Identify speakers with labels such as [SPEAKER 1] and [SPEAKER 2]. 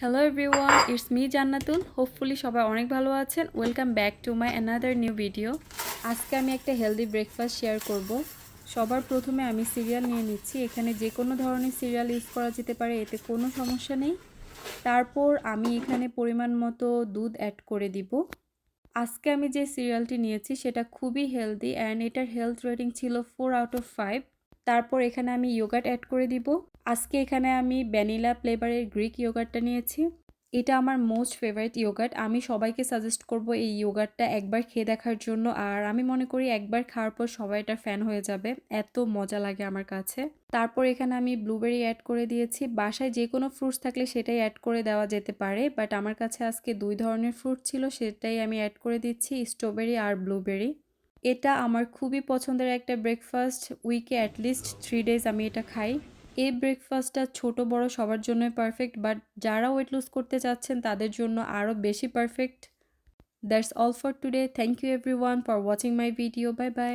[SPEAKER 1] Hello everyone, it's me Jannatul. Hopefully সবাই অনেক ভালো আছেন। Welcome back to my another new video. আজকে আমি একটা হেলদি ব্রেকফাস্ট শেয়ার করব। সবার প্রথমে আমি সিরিয়াল নিয়ে নিচ্ছি। এখানে যে কোনো ধরনের সিরিয়াল ইউজ করা যেতে পারে, এতে কোনো সমস্যা নেই। তারপর আমি এখানে পরিমাণ মতো দুধ অ্যাড করে দিব। আজকে আমি যে সিরিয়ালটি নিয়েছি সেটা খুবই হেলদি অ্যান্ড এটার হেলথ রেটিং ছিল 4/5। তারপর এখানে আমি ইয়োগার্ট অ্যাড করে দিব। আজকে এখানে আমি ভ্যানিলা ফ্লেভারের গ্রিক ইয়োগার্টটা নিয়েছি। এটা আমার মোস্ট ফেভারিট ইয়োগার্ট। আমি সবাইকে সাজেস্ট করব এই ইয়োগার্টটা একবার খেয়ে দেখার জন্য। আর আমি মনে করি একবার খাওয়ার পর সবাই এটার ফ্যান হয়ে যাবে, এত মজা লাগে আমার কাছে। তারপর এখানে আমি ব্লুবেরি অ্যাড করে দিয়েছি। বাসায় যে কোনো ফ্রুটস থাকলে সেটাই অ্যাড করে দেওয়া যেতে পারে, বাট আমার কাছে আজকে দুই ধরনের ফ্রুট ছিল, সেটাই আমি অ্যাড করে দিচ্ছি, স্ট্রবেরি আর ব্লুবেরি। এটা আমার খুবই পছন্দের একটা ব্রেকফাস্ট। উইকে অ্যাটলিস্ট 3 ডেজ আমি এটা খাই। এই ব্রেকফাস্টটা ছোট বড় সবার জন্যই পারফেক্ট, বাট যারা ওয়েট লুজ করতে চাচ্ছেন তাদের জন্য আরও বেশি perfect. That's all for today. Thank you everyone for watching my video. Bye by.